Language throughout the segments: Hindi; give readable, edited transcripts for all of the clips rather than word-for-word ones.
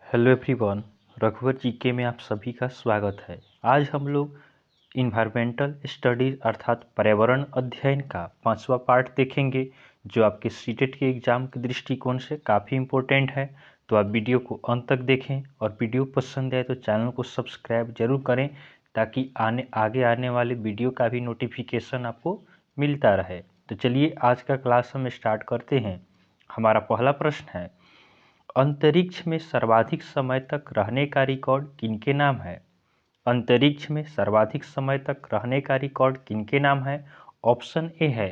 हेलो एवरीवन, रघुवर जीके में आप सभी का स्वागत है। आज हम लोग इन्वायरमेंटल स्टडीज अर्थात पर्यावरण अध्ययन का 5वां पार्ट देखेंगे, जो आपके सीटेट के एग्जाम के दृष्टिकोण से काफ़ी इम्पोर्टेंट है। तो आप वीडियो को अंत तक देखें और वीडियो पसंद आए तो चैनल को सब्सक्राइब जरूर करें, ताकि आगे आने वाले वीडियो का भी नोटिफिकेशन आपको मिलता रहे। तो चलिए आज का क्लास हम स्टार्ट करते हैं। हमारा पहला प्रश्न है, अंतरिक्ष में सर्वाधिक समय तक रहने का रिकॉर्ड किनके नाम है? अंतरिक्ष में सर्वाधिक समय तक रहने का रिकॉर्ड किनके नाम है? ऑप्शन ए है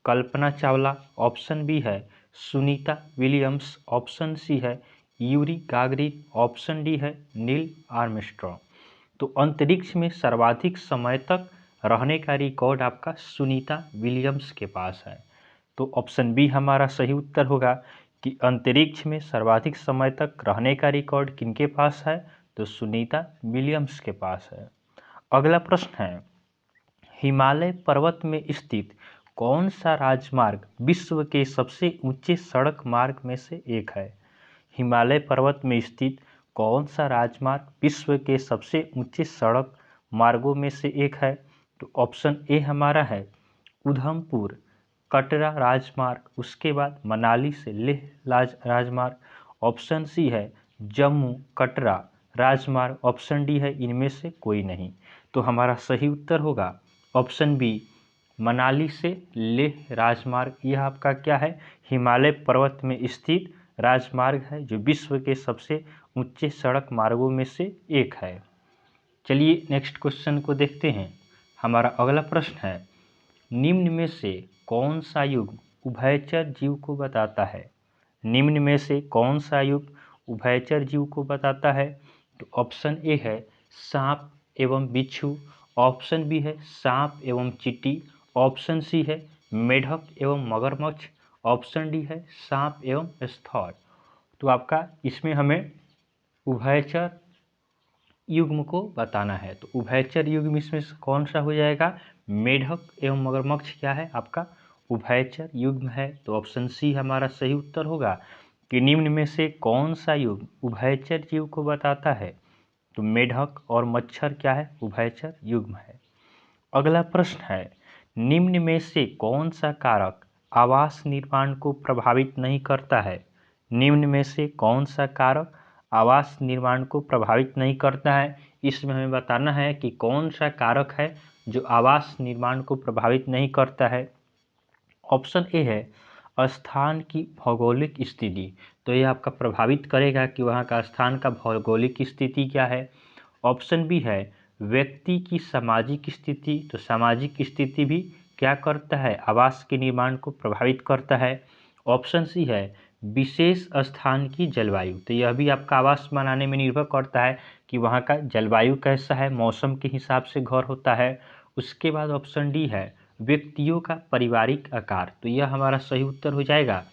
कल्पना चावला, ऑप्शन बी है सुनीता विलियम्स, ऑप्शन सी है यूरी गागरिन, ऑप्शन डी है नील आर्मस्ट्रॉन्ग। तो अंतरिक्ष में सर्वाधिक समय तक रहने का रिकॉर्ड आपका सुनीता विलियम्स के पास है। तो ऑप्शन बी हमारा सही उत्तर होगा कि अंतरिक्ष में सर्वाधिक समय तक रहने का रिकॉर्ड किनके पास है? तो सुनीता विलियम्स के पास है। अगला प्रश्न है, हिमालय पर्वत में स्थित कौन सा राजमार्ग विश्व के सबसे ऊंचे सड़क मार्ग में से एक है? हिमालय पर्वत में स्थित कौन सा राजमार्ग विश्व के सबसे ऊंचे सड़क मार्गों में से एक है? तो ऑप्शन ए हमारा है उधमपुर कटरा राजमार्ग, उसके बाद मनाली से लेह राजमार्ग, ऑप्शन सी है जम्मू कटरा राजमार्ग, ऑप्शन डी है इनमें से कोई नहीं। तो हमारा सही उत्तर होगा ऑप्शन बी मनाली से लेह राजमार्ग। यह आपका क्या है? हिमालय पर्वत में स्थित राजमार्ग है, जो विश्व के सबसे ऊंचे सड़क मार्गों में से एक है। चलिए नेक्स्ट क्वेश्चन को देखते हैं। हमारा अगला प्रश्न है, निम्न में से कौन सा युग उभयचर जीव को बताता है? निम्न में से कौन सा युग उभयचर जीव को बताता है? तो ऑप्शन ए है सांप एवं बिच्छू, ऑप्शन बी है सांप एवं चींटी, ऑप्शन सी है मेढक एवं मगरमच्छ, ऑप्शन डी है सांप एवं स्लॉथ। तो आपका इसमें हमें उभयचर युग्म को बताना है। तो उभयचर युग्म इसमें से कौन सा हो जाएगा? मेढक एवं मगरमच्छ क्या है? आपका उभयचर युग्म है। तो ऑप्शन सी हमारा सही उत्तर होगा कि निम्न में से कौन सा युग्म उभयचर जीव को बताता है? तो मेढक और मच्छर क्या है? उभयचर युग्म है। अगला प्रश्न है, निम्न में से कौन सा कारक आवास निर्माण को प्रभावित नहीं करता है? निम्न में से कौन सा कारक आवास निर्माण को प्रभावित नहीं करता है? इसमें हमें बताना है कि कौन सा कारक है जो आवास निर्माण को प्रभावित नहीं करता है। ऑप्शन ए है स्थान की भौगोलिक स्थिति। तो यह आपका प्रभावित करेगा कि वहाँ का स्थान का भौगोलिक स्थिति क्या है। ऑप्शन बी है व्यक्ति की सामाजिक स्थिति। तो सामाजिक स्थिति भी क्या करता है? आवास के निर्माण को प्रभावित करता है। ऑप्शन सी है विशेष स्थान की जलवायु। तो यह भी आपका आवास बनाने में निर्भर करता है कि वहाँ का जलवायु कैसा है, मौसम के हिसाब से घर होता है। उसके बाद ऑप्शन डी है व्यक्तियों का पारिवारिक आकार। तो यह हमारा सही उत्तर हो जाएगा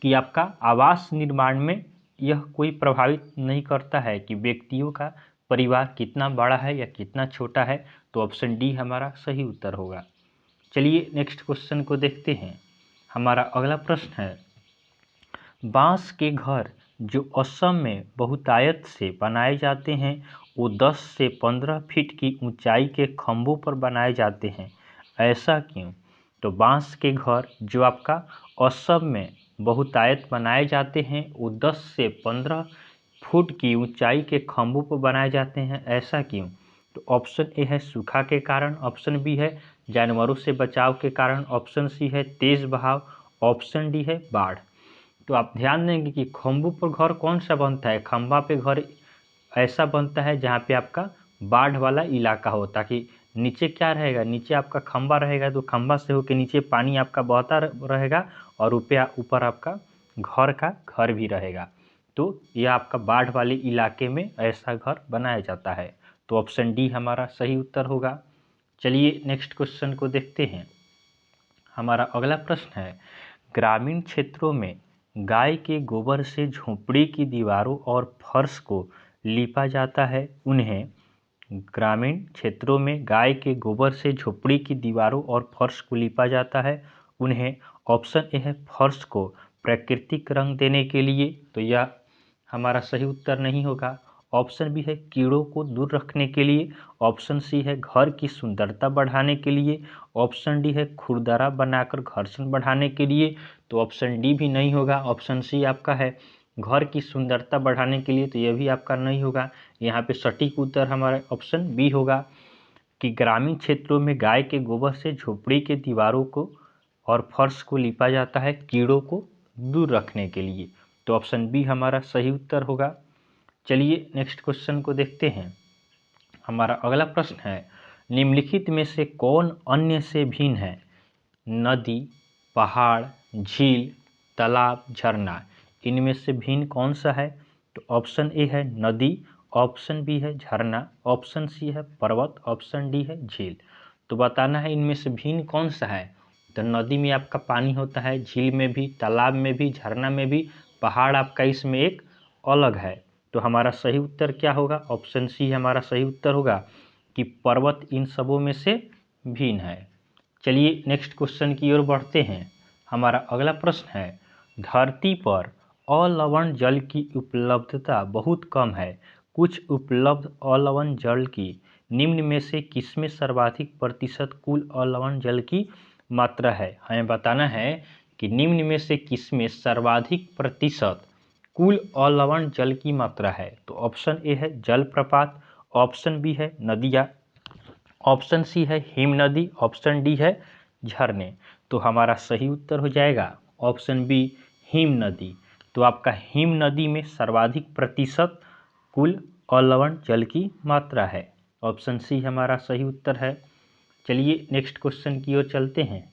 कि आपका आवास निर्माण में यह कोई प्रभावित नहीं करता है कि व्यक्तियों का परिवार कितना बड़ा है या कितना छोटा है। तो ऑप्शन डी हमारा सही उत्तर होगा। चलिए नेक्स्ट क्वेश्चन को देखते हैं। हमारा अगला प्रश्न है, बांस के घर जो असम में बहुतायत से बनाए जाते हैं वो 10 से 15 फीट की ऊंचाई के खंभों पर बनाए जाते हैं, ऐसा क्यों? तो बांस के घर जो आपका असम में बहुतायत बनाए जाते हैं वो 10 से 15 फुट की ऊंचाई के खंभों पर बनाए जाते हैं, ऐसा क्यों? तो ऑप्शन ए है सूखा के कारण, ऑप्शन बी है जानवरों से बचाव के कारण, ऑप्शन सी है तेज बहाव, ऑप्शन डी है बाढ़। तो आप ध्यान देंगे कि खंभों पर घर कौन सा बनता है? खंभा पे घर ऐसा बनता है जहाँ पे आपका बाढ़ वाला इलाका हो, ताकि नीचे क्या रहेगा, नीचे आपका खंभा रहेगा तो खंभा से होकर नीचे पानी आपका बहता रहेगा और ऊपर आपका घर का घर भी रहेगा। तो यह आपका बाढ़ वाले इलाके में ऐसा घर बनाया जाता है। तो ऑप्शन डी हमारा सही उत्तर होगा। चलिए नेक्स्ट क्वेश्चन को देखते हैं। हमारा अगला प्रश्न है, ग्रामीण क्षेत्रों में गाय के गोबर से झोंपड़ी की दीवारों और फर्श को लीपा जाता है, उन्हें ग्रामीण क्षेत्रों में गाय के गोबर से झोंपड़ी की दीवारों और फर्श को लीपा जाता है, उन्हें ऑप्शन ए है फर्श को प्राकृतिक रंग देने के लिए। तो यह हमारा सही उत्तर नहीं होगा। ऑप्शन बी है कीड़ों को दूर रखने के लिए। ऑप्शन सी है घर की सुंदरता बढ़ाने के लिए। ऑप्शन डी है खुरदरा बनाकर घर्षण बढ़ाने के लिए। तो ऑप्शन डी भी नहीं होगा। ऑप्शन सी आपका है घर की सुंदरता बढ़ाने के लिए, तो यह भी आपका नहीं होगा। यहाँ पे सटीक उत्तर हमारा ऑप्शन बी होगा कि ग्रामीण क्षेत्रों में गाय के गोबर से झोपड़ी के दीवारों को और फर्श को लिपा जाता है कीड़ों को दूर रखने के लिए। तो ऑप्शन बी हमारा सही उत्तर होगा। चलिए नेक्स्ट क्वेश्चन को देखते हैं। हमारा अगला प्रश्न है, निम्नलिखित में से कौन अन्य से भिन्न है? नदी, पहाड़, झील, तालाब, झरना, इनमें से भिन्न कौन सा है? तो ऑप्शन ए है नदी, ऑप्शन बी है झरना, ऑप्शन सी है पर्वत, ऑप्शन डी है झील। तो बताना है इनमें से भिन्न कौन सा है। तो नदी में आपका पानी होता है, झील में भी, तालाब में भी, झरना में भी, पहाड़ आपका इसमें एक अलग है। तो हमारा सही उत्तर क्या होगा? ऑप्शन सी हमारा सही उत्तर होगा कि पर्वत इन सबों में से भिन्न है। चलिए नेक्स्ट क्वेश्चन की ओर बढ़ते हैं। हमारा अगला प्रश्न है, धरती पर अलवण जल की उपलब्धता बहुत कम है। कुछ उपलब्ध अलवण जल की निम्न में से किसमें सर्वाधिक प्रतिशत कुल अलवण जल की मात्रा है? हमें बताना है कि निम्न में से किसमें सर्वाधिक प्रतिशत कुल अलवण जल की मात्रा है। तो ऑप्शन ए है जलप्रपात, ऑप्शन बी है नदियाँ, ऑप्शन सी है हिम नदी, ऑप्शन डी है झरने। तो हमारा सही उत्तर हो जाएगा ऑप्शन बी हिम नदी। तो आपका हिम नदी में सर्वाधिक प्रतिशत कुल अलवण जल की मात्रा है। ऑप्शन सी हमारा सही उत्तर है। चलिए नेक्स्ट क्वेश्चन की ओर चलते हैं।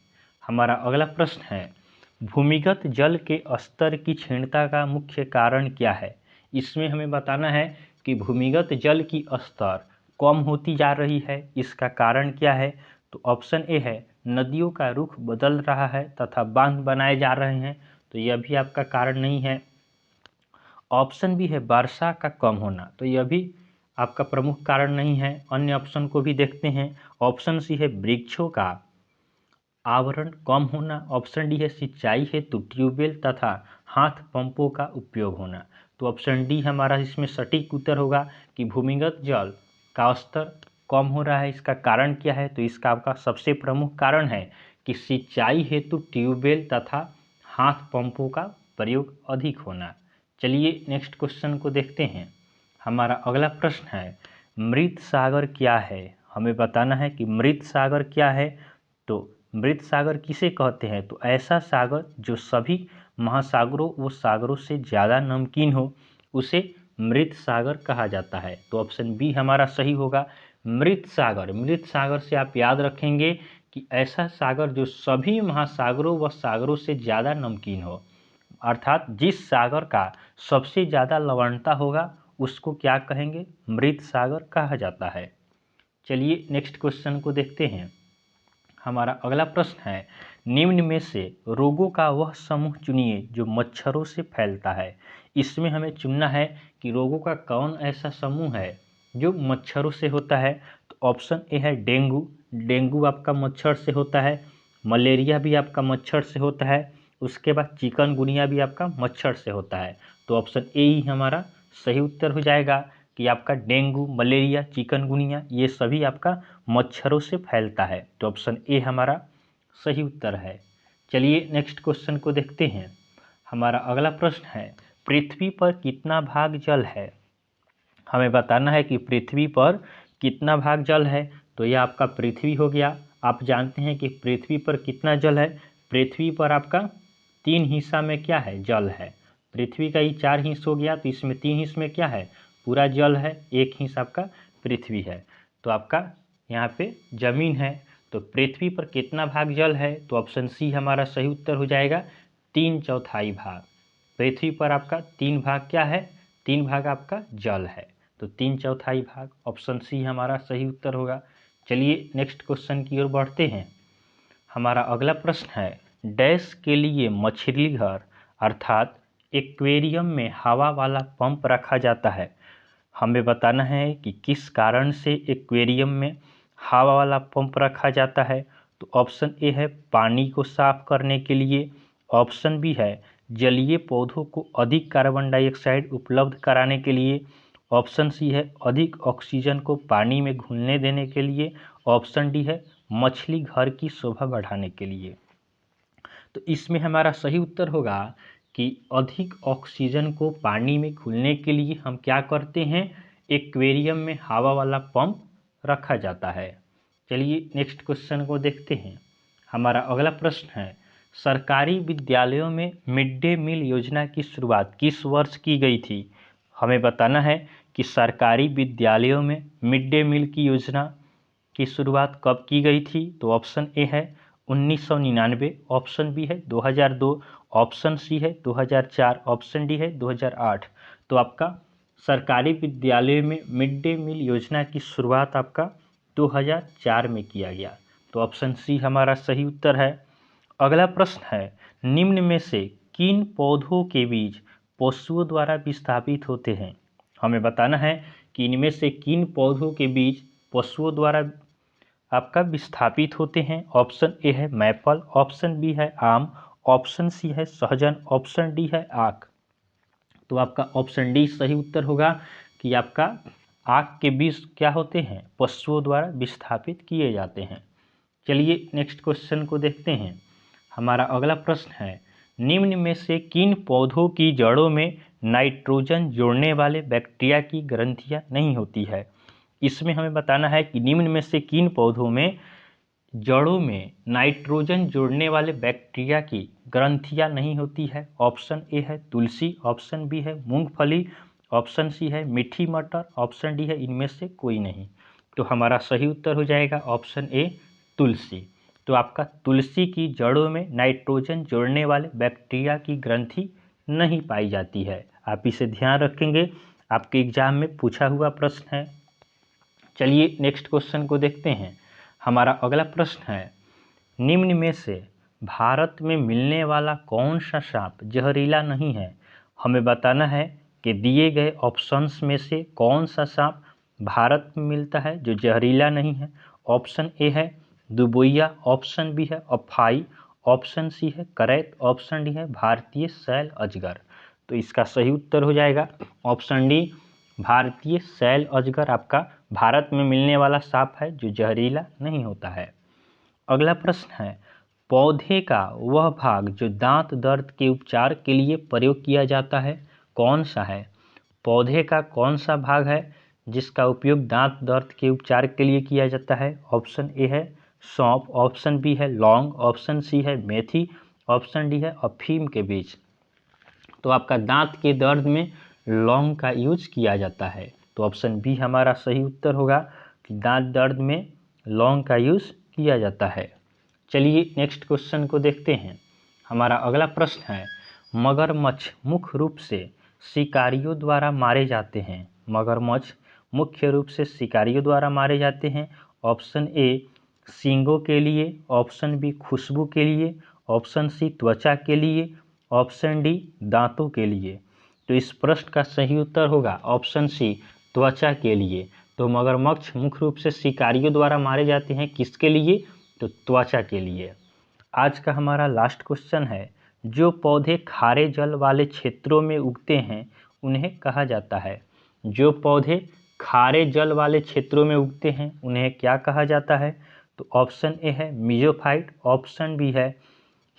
हमारा अगला प्रश्न है, भूमिगत जल के स्तर की क्षीणता का मुख्य कारण क्या है? इसमें हमें बताना है कि भूमिगत जल की स्तर कम होती जा रही है, इसका कारण क्या है? तो ऑप्शन ए है नदियों का रुख बदल रहा है तथा बांध बनाए जा रहे हैं, तो यह भी आपका कारण नहीं है। ऑप्शन बी है वर्षा का कम होना, तो यह भी आपका प्रमुख कारण नहीं है। अन्य ऑप्शन को भी देखते हैं। ऑप्शन सी है वृक्षों का आवरण कम होना, ऑप्शन डी है सिंचाई हेतु ट्यूबवेल तथा हाथ पंपों का उपयोग होना। तो ऑप्शन डी हमारा इसमें सटीक उत्तर होगा कि भूमिगत जल का स्तर कम हो रहा है। इसका कारण क्या है? तो इसका आपका सबसे प्रमुख कारण है कि सिंचाई हेतु ट्यूबवेल तथा हाथ पंपों का प्रयोग अधिक होना। चलिए नेक्स्ट क्वेश्चन को देखते हैं। हमारा अगला प्रश्न है, मृत सागर क्या है? हमें बताना है कि मृत सागर क्या है। तो मृत सागर किसे कहते हैं? तो ऐसा सागर जो सभी महासागरों व सागरों से ज़्यादा नमकीन हो, उसे मृत सागर कहा जाता है। तो ऑप्शन बी हमारा सही होगा, मृत सागर। मृत सागर से आप याद रखेंगे कि ऐसा सागर जो सभी महासागरों व सागरों से ज़्यादा नमकीन हो, अर्थात जिस सागर का सबसे ज़्यादा लवणता होगा उसको क्या कहेंगे? मृत सागर कहा जाता है। चलिए नेक्स्ट क्वेश्चन को देखते हैं। हमारा अगला प्रश्न है, निम्न में से रोगों का वह समूह चुनिए जो मच्छरों से फैलता है। इसमें हमें चुनना है कि रोगों का कौन ऐसा समूह है जो मच्छरों से होता है। तो ऑप्शन ए है डेंगू, डेंगू आपका मच्छर से होता है। मलेरिया भी आपका मच्छर से होता है। उसके बाद चिकनगुनिया भी आपका मच्छर से होता है। तो ऑप्शन ए ही हमारा सही उत्तर हो जाएगा कि आपका डेंगू, मलेरिया, चिकनगुनिया ये सभी आपका मच्छरों से फैलता है। तो ऑप्शन ए हमारा सही उत्तर है। चलिए नेक्स्ट क्वेश्चन को देखते हैं। हमारा अगला प्रश्न है, पृथ्वी पर कितना भाग जल है? हमें बताना है कि पृथ्वी पर कितना भाग जल है। तो यह आपका पृथ्वी हो गया। आप जानते हैं कि पृथ्वी पर कितना जल है। पृथ्वी पर आपका 3 हिस्सा में क्या है? जल है। पृथ्वी का ही 4 हिस्सा हो गया, तो इसमें 3 हिस्से में क्या है? पूरा जल है, एक हिस्सा आपका पृथ्वी है। तो आपका यहाँ पे जमीन है। तो पृथ्वी पर कितना भाग जल है? तो ऑप्शन सी हमारा सही उत्तर हो जाएगा 3/4 भाग। पृथ्वी पर आपका 3 भाग क्या है? 3 भाग आपका जल है। तो 3/4 भाग, ऑप्शन सी हमारा सही उत्तर होगा। चलिए नेक्स्ट क्वेश्चन की ओर बढ़ते हैं। हमारा अगला प्रश्न है, डैश के लिए मछली घर अर्थात एक्वेरियम में हवा वाला पंप रखा जाता है। हमें बताना है कि किस कारण से एक्वेरियम में हवा वाला पंप रखा जाता है। तो ऑप्शन ए है पानी को साफ करने के लिए, ऑप्शन बी है जलीय पौधों को अधिक कार्बन डाइऑक्साइड उपलब्ध कराने के लिए। ऑप्शन सी है अधिक ऑक्सीजन को पानी में घुलने देने के लिए। ऑप्शन डी है मछली घर की शोभा बढ़ाने के लिए। तो इसमें हमारा सही उत्तर होगा कि अधिक ऑक्सीजन को पानी में घुलने के लिए हम क्या करते हैं, एक्वेरियम में हवा वाला पंप रखा जाता है। चलिए नेक्स्ट क्वेश्चन को देखते हैं। हमारा अगला प्रश्न है, सरकारी विद्यालयों में मिड डे मील योजना की शुरुआत किस वर्ष की गई थी। हमें बताना है कि सरकारी विद्यालयों में मिड डे मील की योजना की शुरुआत कब की गई थी। तो ऑप्शन ए है 1999, ऑप्शन बी है 2002, ऑप्शन सी है 2004, ऑप्शन डी है 2008। तो आपका सरकारी विद्यालय में मिड डे मील योजना की शुरुआत आपका 2004 में किया गया। तो ऑप्शन सी हमारा सही उत्तर है। अगला प्रश्न है, निम्न में से किन पौधों के बीज पशुओं द्वारा विस्थापित होते हैं। हमें बताना है कि इनमें से किन पौधों के बीज पशुओं द्वारा आपका विस्थापित होते हैं। ऑप्शन ए है मैपल, ऑप्शन बी है आम, ऑप्शन सी है सहजन, ऑप्शन डी है आक। तो आपका ऑप्शन डी सही उत्तर होगा कि आपका आक के बीज क्या होते हैं, पशुओं द्वारा विस्थापित किए जाते हैं। चलिए नेक्स्ट क्वेश्चन को देखते हैं। हमारा अगला प्रश्न है, निम्न में से किन पौधों की जड़ों में नाइट्रोजन जोड़ने वाले बैक्टीरिया की ग्रंथियां नहीं होती है। इसमें हमें बताना है कि निम्न में से किन पौधों में जड़ों में नाइट्रोजन जोड़ने वाले बैक्टीरिया की ग्रंथियां नहीं होती है। ऑप्शन ए है तुलसी, ऑप्शन बी है मूंगफली, ऑप्शन सी है मीठी मटर, ऑप्शन डी है इनमें से कोई नहीं। तो हमारा सही उत्तर हो जाएगा ऑप्शन ए तुलसी। तो आपका तुलसी की जड़ों में नाइट्रोजन जोड़ने वाले बैक्टीरिया की ग्रंथि नहीं पाई जाती है। आप इसे ध्यान रखेंगे, आपके एग्जाम में पूछा हुआ प्रश्न है। चलिए नेक्स्ट क्वेश्चन को देखते हैं। हमारा अगला प्रश्न है, निम्न में से भारत में मिलने वाला कौन सा सांप जहरीला नहीं है। हमें बताना है कि दिए गए ऑप्शंस में से कौन सा सांप भारत में मिलता है जो जहरीला नहीं है। ऑप्शन ए है दुबोइया, ऑप्शन बी है अफाई, ऑप्शन सी है करैत, ऑप्शन डी है भारतीय शैल अजगर। तो इसका सही उत्तर हो जाएगा ऑप्शन डी भारतीय शैल अजगर आपका भारत में मिलने वाला सांप है जो जहरीला नहीं होता है। अगला प्रश्न है, पौधे का वह भाग जो दांत दर्द के उपचार के लिए प्रयोग किया जाता है कौन सा है। पौधे का कौन सा भाग है जिसका उपयोग दांत दर्द के उपचार के लिए किया जाता है। ऑप्शन ए है सौंफ, ऑप्शन बी है लौंग, ऑप्शन सी है मेथी, ऑप्शन डी है अफीम के बीज। तो आपका दांत के दर्द में लौंग का यूज किया जाता है। तो ऑप्शन बी हमारा सही उत्तर होगा कि दांत दर्द में लौंग का यूज किया जाता है। चलिए नेक्स्ट क्वेश्चन को देखते हैं। हमारा अगला प्रश्न है, मगरमच्छ मुख्य रूप से शिकारियों द्वारा मारे जाते हैं। मगरमच्छ मुख्य रूप से शिकारियों द्वारा मारे जाते हैं। ऑप्शन ए सींगों के लिए, ऑप्शन बी खुशबू के लिए, ऑप्शन सी त्वचा के लिए, ऑप्शन डी दांतों के लिए। तो इस प्रश्न का सही उत्तर होगा ऑप्शन सी त्वचा के लिए। तो मगरमच्छ मुख्य रूप से शिकारियों द्वारा मारे जाते हैं किसके लिए, तो त्वचा के लिए। आज का हमारा लास्ट क्वेश्चन है, जो पौधे खारे जल वाले क्षेत्रों में उगते हैं उन्हें कहा जाता है। जो पौधे खारे जल वाले क्षेत्रों में उगते हैं उन्हें क्या कहा जाता है। तो ऑप्शन ए है मीजोफाइट, ऑप्शन बी है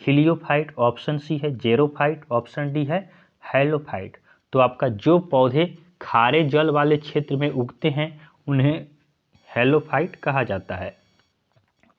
हिलियोफाइट, ऑप्शन सी है जेरोफाइट, ऑप्शन डी है हैलोफाइट। तो आपका जो पौधे खारे जल वाले क्षेत्र में उगते हैं उन्हें हैलोफाइट कहा जाता है।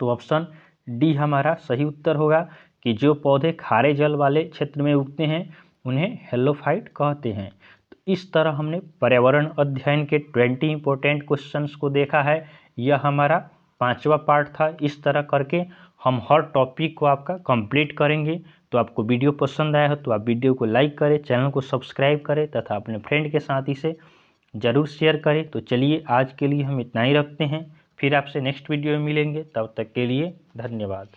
तो ऑप्शन डी हमारा सही उत्तर होगा कि जो पौधे खारे जल वाले क्षेत्र में उगते हैं उन्हें हैलोफाइट कहते हैं। तो इस तरह हमने पर्यावरण अध्ययन के 20 इंपॉर्टेंट क्वेश्चंस को देखा है। यह हमारा 5वां पार्ट था। इस तरह करके हम हर टॉपिक को आपका कंप्लीट करेंगे। तो आपको वीडियो पसंद आया हो तो आप वीडियो को लाइक करें, चैनल को सब्सक्राइब करें तथा अपने फ्रेंड के साथ इसे ज़रूर शेयर करें। तो चलिए आज के लिए हम इतना ही रखते हैं, फिर आपसे नेक्स्ट वीडियो में मिलेंगे। तब तक के लिए धन्यवाद।